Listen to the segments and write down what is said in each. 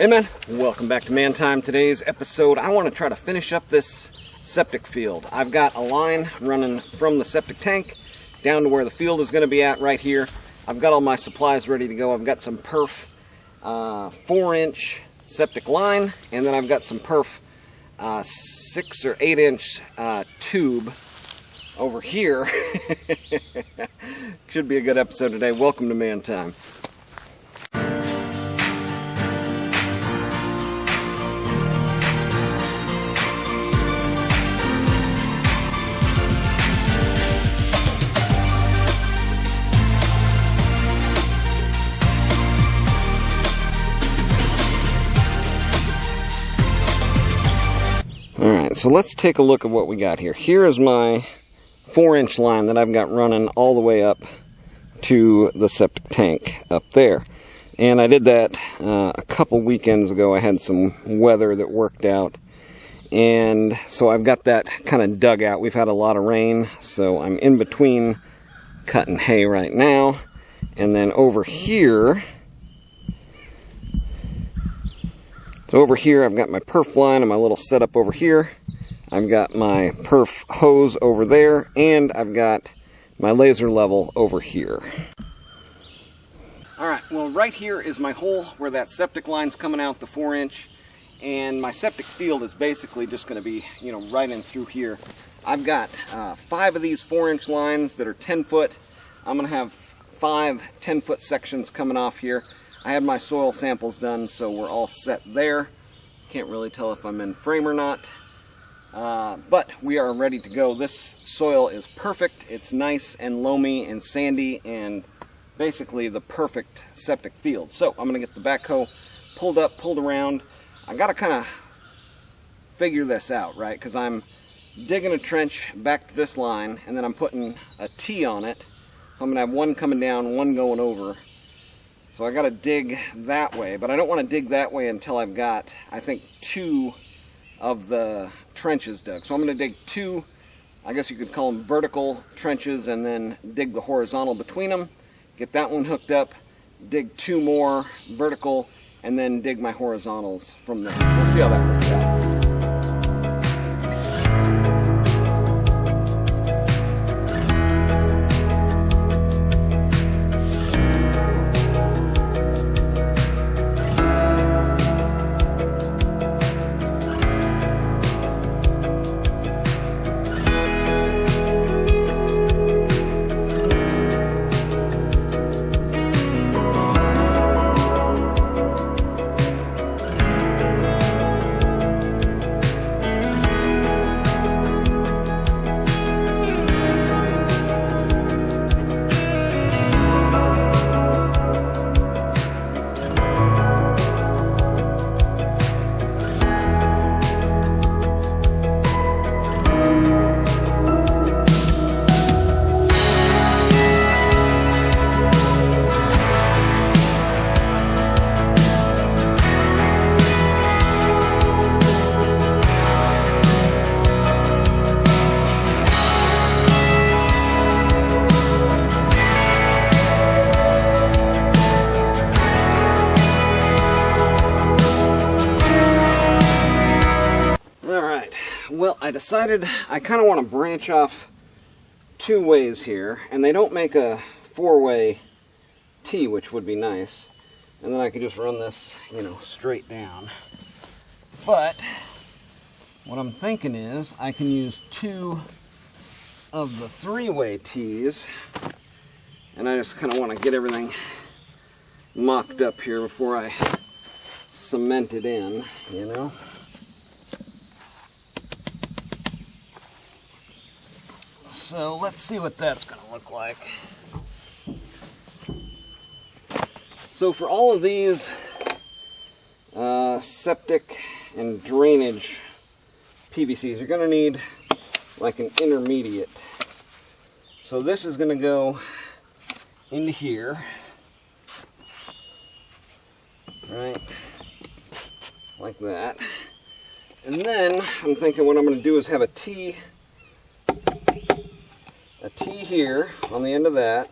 Hey man, welcome back to Man Time. Today's episode, I want to try to finish up this septic field. I've got a line running from the septic tank down to where the field is going to be at right here. I've got all my supplies ready to go. I've got some perf 4-inch septic line, and then I've got some perf 6 or 8-inch tube over here. Should be a good episode today. Welcome to Man Time. Alright, so let's take a look at what we got here. Here is my 4-inch line that I've got running all the way up to the septic tank up there. And I did that a couple weekends ago. I had some weather that worked out. And so I've got that kind of dug out. We've had a lot of rain, so I'm in between cutting hay right now. And then over here... So over here, I've got my perf line and my little setup over here. I've got my perf hose over there, and I've got my laser level over here. Alright, well right here is my hole where that septic line's coming out, the 4-inch. And my septic field is basically just going to be, right in through here. I've got 5 of these 4-inch lines that are 10 foot. I'm going to have 5 10-foot sections coming off here. I have my soil samples done, so we're all set there. Can't really tell if I'm in frame or not. But we are ready to go. This soil is perfect. It's nice and loamy and sandy and basically the perfect septic field. So I'm going to get the backhoe pulled up, pulled around. I got to kind of figure this out, right? Because I'm digging a trench back to this line, and then I'm putting a T on it. So I'm going to have one coming down, one going over. So I got to dig that way, but I don't want to dig that way until I've got, I think, 2 of the trenches dug. So I'm going to dig 2, I guess you could call them vertical trenches, and then dig the horizontal between them. Get that one hooked up, dig 2 more vertical, and then dig my horizontals from there. We'll see how that works out. Well, I decided I kind of want to branch off 2 ways here, and they don't make a 4-way T, which would be nice. And then I could just run this, straight down. But what I'm thinking is I can use 2 of the 3-way T's, and I just kind of want to get everything mocked up here before I cement it in, So let's see what that's going to look like. So for all of these septic and drainage PVCs, you're going to need like an intermediate. So this is going to go into here, right, like that. And then I'm thinking what I'm going to do is have a T here on the end of that,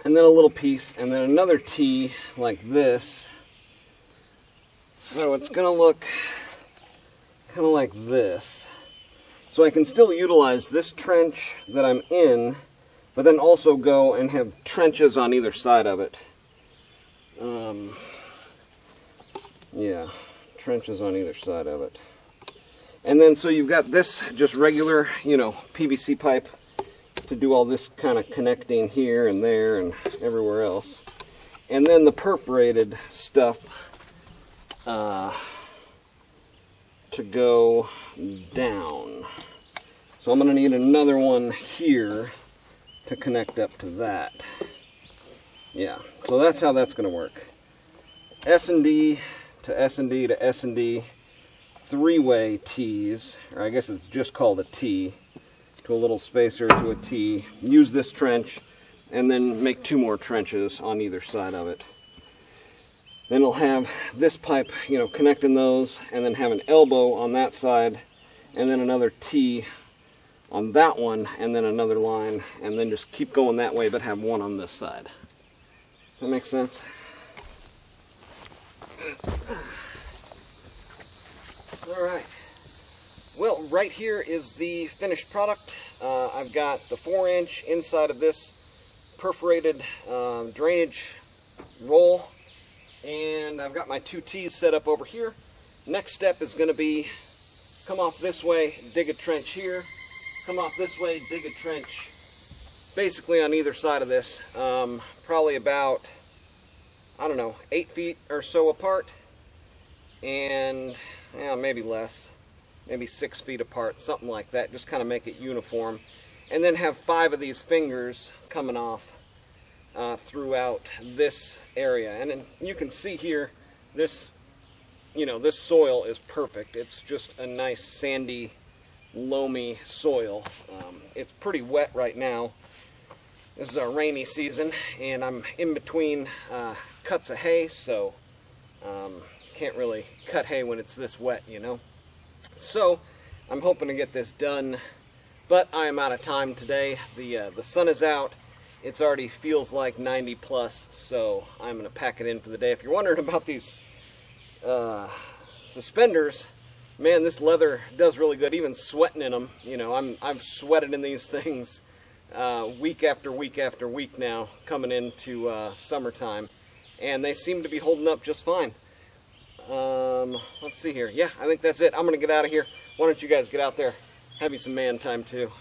and then a little piece, and then another T like this So it's going to look kind of like this. So I can still utilize this trench that I'm in, but then also go and have trenches on either side of it. Yeah, trenches on either side of it. And then so you've got this just regular, you know, PVC pipe to do all this kind of connecting here and there and everywhere else. And then the perforated stuff to go down. So I'm going to need another one here to connect up to that. Yeah, so that's how that's going to work. S&D to S&D to S&D, three-way T's, or I guess it's just called a T, to a little spacer to a T. Use this trench, and then make two more trenches on either side of it. Then it'll have this pipe, you know, connecting those, and then have an elbow on that side, and then another T on that one, and then another line, and then just keep going that way, but have one on this side. That makes sense? Alright. Well, right here is the finished product. I've got the 4-inch inside of this perforated drainage roll, and I've got my two T's set up over here. Next step is going to be come off this way, dig a trench here, come off this way, dig a trench basically on either side of this, probably about, I don't know, 8 feet or so apart, and yeah, maybe less, maybe 6 feet apart, something like that, just kind of make it uniform. And then have 5 of these fingers coming off throughout this area. And then you can see here, this, you know, this soil is perfect. It's just a nice sandy, loamy soil. It's pretty wet right now. This is our rainy season, and I'm in between cuts of hay, so can't really cut hay when it's this wet, you know. So I'm hoping to get this done, but I am out of time today. The sun is out. It's already feels like 90 plus, so I'm going to pack it in for the day. If you're wondering about these suspenders, man, this leather does really good. Even sweating in them, you know, I've sweated in these things week after week after week now, coming into summertime, and they seem to be holding up just fine. Let's see here. Yeah, I think that's it. I'm going to get out of here. Why don't you guys get out there, have you some man time too.